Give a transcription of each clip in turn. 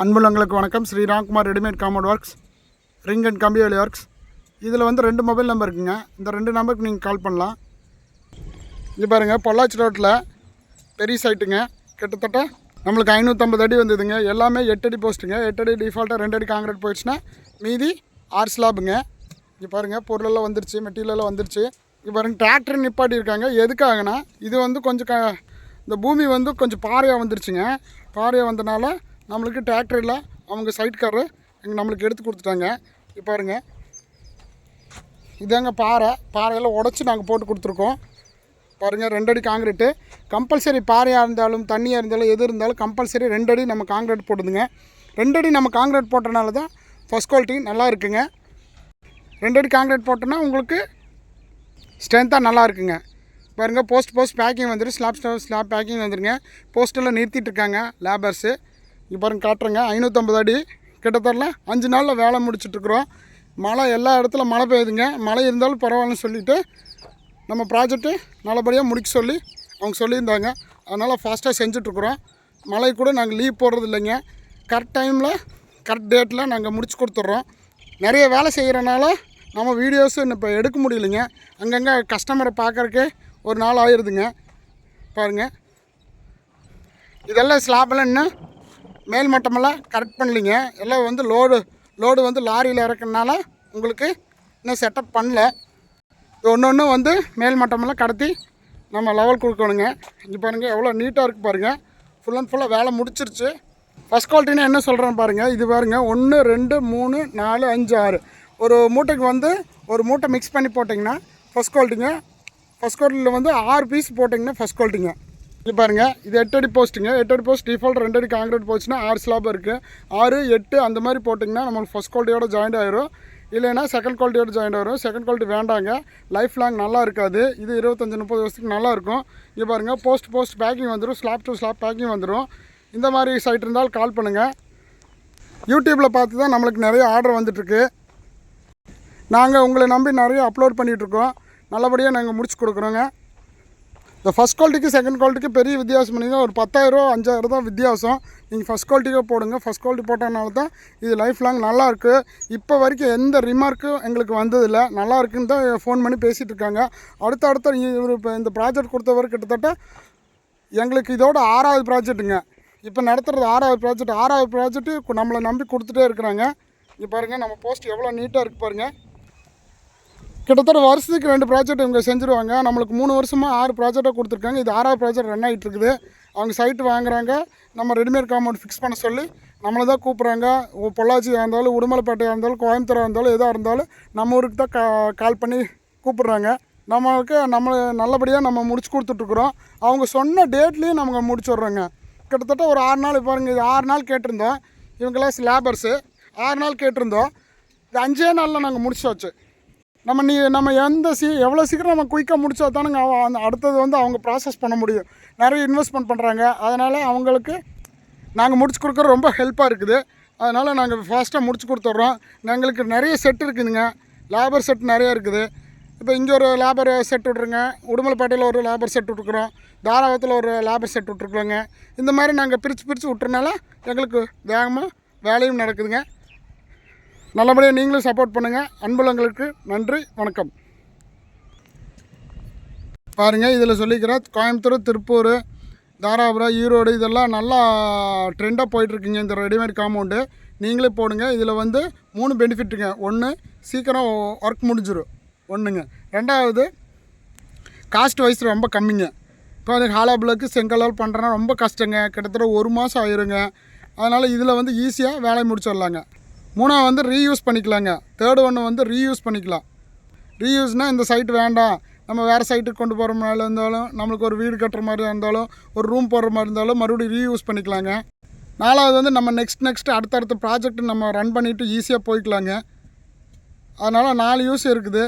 அன்புள்ளங்களுக்கு வணக்கம். Shri Ramkumar readymade compound works, ring and கம்பி வேலி ஒர்க்ஸ். இதில் வந்து 2 மொபைல் நம்பர் இருக்குங்க. இந்த 2 நம்பருக்கு நீங்கள் கால் பண்ணலாம். இங்கே பாருங்கள், பொள்ளாச்சி ரோட்டில் பெரிய சைட்டுங்க. கிட்டத்தட்ட நம்மளுக்கு 550 அடி வந்ததுங்க. எல்லாமே 8 அடி போஸ்ட்டுங்க. 8 அடி டிஃபால்ட்டாக 2 அடி காங்கிரீட் போயிடுச்சுன்னா மீதி 6 ஸ்லாப்புங்க. இங்கே பாருங்கள், பொருளெல்லாம் வந்துருச்சு, மெட்டீரியலெல்லாம் வந்துருச்சு. இங்கே பாருங்கள், டிராக்டர் நிப்பாட்டி இருக்காங்க. எதுக்காகனா இது வந்து கொஞ்சம் இந்த பூமி வந்து கொஞ்சம் பாறையாக வந்துருச்சுங்க. பாறையாக வந்தனால நம்மளுக்கு டிராக்டரில் அவங்க சைட்காரர் நம்மளுக்கு எடுத்து கொடுத்துட்டாங்க. இப்போ பாருங்கள், இதாங்க பாறையெல்லாம் உடச்சி நாங்கள் போட்டு கொடுத்துருக்கோம். பாருங்கள், 2 அடி காங்கிரீட்டு கம்பல்சரி. பாறையாக இருந்தாலும் தண்ணியாக இருந்தாலும் எது இருந்தாலும் கம்பல்சரி 2 அடி நம்ம காங்கிரீட் போடுதுங்க. 2 அடி நம்ம காங்கிரீட் போட்டனால தான் ஃபஸ்ட் குவாலிட்டி நல்லா இருக்குங்க. 2 அடி காங்கிரீட் போட்டோன்னா உங்களுக்கு ஸ்ட்ரென்த்தாக நல்லா இருக்குங்க. பாருங்கள், போஸ்ட் பேக்கிங் வந்துடும். ஸ்லாப் பேக்கிங் வந்துடுங்க. போஸ்ட்டெல்லாம் நிறுத்திட்டுருக்காங்க லேபர்ஸு. இப்போ பாருங்கள், காட்டுறேங்க. 550 அடி கிட்டத்தட்ட 5 நாளில் வேலை முடிச்சுட்ருக்குறோம். மழை எல்லா இடத்துல மழை பெய்யுதுங்க. மழை இருந்தாலும் பரவாயில்லன்னு சொல்லிவிட்டு நம்ம ப்ராஜெக்ட்டு நல்லபடியாக முடிக்க சொல்லி அவங்க சொல்லியிருந்தாங்க. அதனால் ஃபாஸ்ட்டாக செஞ்சிட்ருக்குறோம். மழை கூட நாங்கள் லீவ் போடுறது இல்லைங்க. கரெக்ட் டைமில் கரெக்ட் டேட்டில் நாங்கள் முடிச்சு கொடுத்துட்றோம். நிறைய வேலை செய்கிறனால நம்ம வீடியோஸு இப்போ எடுக்க முடியலைங்க. அங்கங்கே கஸ்டமரை பார்க்குறக்கு ஒரு நாள் ஆயிடுதுங்க. பாருங்கள், இதெல்லாம் ஸ்லாப்பெல்லாம் இன்னும் மேல் மட்டமெல்லாம் கரெக்ட் பண்ணலிங்க. எல்லாம் வந்து லோடு வந்து லாரியில் இறக்குறதுனால உங்களுக்கு இன்னும் செட்டப் பண்ணல. இது ஒன்று வந்து மேல் மட்டமெல்லாம் கடத்தி நம்ம லெவல் கொடுக்கணுங்க. இங்கே பாருங்கள், எவ்வளோ நீட்டாக இருக்குது பாருங்கள். ஃபுல் அண்ட் ஃபுல்லாக வேலை முடிச்சிருச்சு. ஃபஸ்ட் குவாலிட்டின்னு என்ன சொல்கிறேன்னு பாருங்கள். இது பாருங்கள், 1 2 3 4 5 6 ஒரு மூட்டைக்கு வந்து ஒரு மூட்டை மிக்ஸ் பண்ணி போட்டிங்கன்னா ஃபஸ்ட் குவாலிட்டிங்க. ஃபஸ்ட் குவாலிட்டியில் வந்து 6 பீஸ் போட்டிங்கன்னா ஃபஸ்ட் குவாலிட்டிங்க. இது பாருங்கள், இது 8 அடி போஸ்ட்டுங்க. 8 அடி போஸ்ட் டிஃபால்ட் 2 அடி காங்கிரீட் போச்சுன்னா 6 ஸ்லாப் இருக்குது. 6 8 அந்த மாதிரி போட்டிங்கன்னா நம்மளுக்கு ஃபஸ்ட் குவாலிட்டியோட ஜாயிண்ட் ஆயிரும். இல்லைன்னா செகண்ட் குவாலிட்டியோட ஜாயிண்ட் ஆயிரும். செகண்ட் குவாலிட்டி வேண்டாங்க, லைஃப் லாங் நல்லா இருக்காது. இது 25-30 வருஷத்துக்கு நல்லாயிருக்கும். இது பாருங்கள், போஸ்ட் பேக்கிங் வந்துடும். ஸ்லாப் டு ஸ்லாப் பேக்கிங் வந்துடும். இந்த மாதிரி சைட் இருந்தாலும் கால் பண்ணுங்கள். யூடியூப்பில் பார்த்து தான் நம்மளுக்கு நிறைய ஆர்டர் வந்துட்டுருக்கு. நாங்கள் உங்களை நம்பி நிறைய அப்லோட் பண்ணிகிட்ருக்கோம். நல்லபடியாக நாங்கள் முடிச்சு கொடுக்குறோங்க. இந்த ஃபஸ்ட் குவாலிட்டிக்கு செகண்ட் குவாலிட்டிக்கு பெரிய வித்தியாசம் பண்ணிங்கன்னா ஒரு 10,000 5,000 தான் வித்தியாசம். நீங்கள் ஃபஸ்ட் குவாலிட்டிக்கே போடுங்க. ஃபஸ்ட் குவாலிட்டி போட்டனால தான் இது லைஃப் லாங் நல்லாயிருக்கு. இப்போ வரைக்கும் எந்த ரிமார்க்கும் எங்களுக்கு வந்ததில்லை. நல்லா இருக்குன்னு தான் ஃபோன் பண்ணி பேசிகிட்டு இருக்காங்க. அடுத்த இவர் இப்போ இந்த ப்ராஜெக்ட் கொடுத்தவர் கிட்டத்தட்ட எங்களுக்கு இதோட 6வது ப்ராஜெக்ட்டுங்க. இப்போ நடத்துகிறது 6வது ப்ராஜெக்ட்டு நம்மளை நம்பி கொடுத்துட்டே இருக்கிறாங்க. இங்கே பாருங்கள், நம்ம போஸ்ட் எவ்வளோ நீட்டாக இருக்குது பாருங்கள். கிட்டத்தட்ட வருஷத்துக்கு 2 ப்ராஜெக்ட் இவங்க செஞ்சுருவாங்க. நம்மளுக்கு 3 வருஷமாக 6 ப்ராஜெக்டாக கொடுத்துருக்காங்க. இது 6வது ப்ராஜெக்ட் ரன் ஆகிட்டு இருக்குது. அவங்க சைட்டு வாங்குறாங்க. நம்ம ரெடிமேட் காம்பவுண்ட் ஃபிக்ஸ் பண்ண சொல்லி நம்மளை தான் கூப்பிட்றாங்க. பொள்ளாச்சியாக இருந்தாலும், உடுமலைப்பேட்டையாக இருந்தாலும், கோயம்புத்தூராக இருந்தாலும், எதாக இருந்தாலும் நம்ம ஊருக்கு தான் கால் பண்ணி கூப்பிட்றாங்க. நம்மளை நல்லபடியாக நம்ம முடிச்சு கொடுத்துட்ருக்குறோம். அவங்க சொன்ன டேட்லேயும் நம்ம முடிச்சுட்றோங்க. கிட்டத்தட்ட ஒரு 6 நாள் பாருங்கள். இது 6 நாள் கேட்டிருந்தோம். இவங்களாம் லேபர்ஸு 6 நாள் கேட்டிருந்தோம். இது 5 நாளில் நாங்கள் முடிச்சாச்சு. நம்ம எவ்வளோ சீக்கிரம் நம்ம குயிக்காக முடிச்சா தானுங்க அடுத்தது வந்து அவங்க ப்ராசஸ் பண்ண முடியும். நிறைய இன்வெஸ்ட்மெண்ட் பண்ணுறாங்க. அதனால் அவங்களுக்கு நாங்கள் முடிச்சு கொடுக்குறது ரொம்ப ஹெல்ப்பாக இருக்குது. அதனால் நாங்கள் ஃபாஸ்ட்டாக முடிச்சு கொடுத்துட்றோம். எங்களுக்கு நிறைய செட் இருக்குதுங்க. லேபர் செட் நிறையா இருக்குது. இப்போ இங்கே ஒரு லேபர் செட் விட்ருங்க, உடுமலைப்பேட்டையில் ஒரு லேபர் செட் விட்ருக்குறோம், தாராபுரத்தில் ஒரு லேபர் செட் விட்ருக்குறோங்க. இந்த மாதிரி நாங்கள் பிரித்து விட்டுறனால எங்களுக்கு வேகமாக வேலையும் நடக்குதுங்க. நல்லபடியாக நீங்களும் சப்போர்ட் பண்ணுங்கள். அன்புள்ளங்களுக்கு நன்றி, வணக்கம். பாருங்கள், இதில் சொல்லிக்கிறேன், கோயம்புத்தூர், திருப்பூர், தாராபுரம், ஈரோடு இதெல்லாம் நல்லா ட்ரெண்டாக போயிட்டுருக்குங்க இந்த ரெடிமேட் காம்பவுண்டு. நீங்களே போடுங்க. இதில் வந்து 3 பெனிஃபிட்டுங்க. 1, சீக்கிரம் ஒர்க் முடிஞ்சிடும். 1ங்க. 2வது, காஸ்ட் வைஸ் ரொம்ப கம்மிங்க. இப்போ வந்து ஹாலோ பிளாக்கு செங்கலால் பண்ணுறேன்னா ரொம்ப கஷ்டங்க. கிட்டத்தட்ட 1 மாதம் ஆயிருங்க. அதனால் இதில் வந்து ஈஸியாக வேலை முடிச்சிடலாங்க. 3வது வந்து ரீயூஸ் பண்ணிக்கலாங்க. 3rd ஒன்று வந்து ரீயூஸ் பண்ணிக்கலாம். ரீயூஸ்னால் இந்த சைட்டு வேண்டாம், நம்ம வேறு சைட்டுக்கு கொண்டு போகிற மாதிரி இருந்தாலும், நம்மளுக்கு ஒரு வீடு கட்டுற மாதிரி இருந்தாலும், ஒரு ரூம் போடுற மாதிரி இருந்தாலும் மறுபடியும் ரீயூஸ் பண்ணிக்கலாங்க. 4வது வந்து நம்ம நெக்ஸ்ட் அடுத்தடுத்த ப்ராஜெக்ட் நம்ம ரன் பண்ணிவிட்டு ஈஸியாக போய்க்கலாங்க. அதனால் 4 யூஸ் இருக்குது.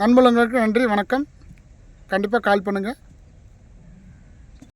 அன்புள்ளங்களுக்கு நன்றி, வணக்கம். கண்டிப்பாக கால் பண்ணுங்கள்.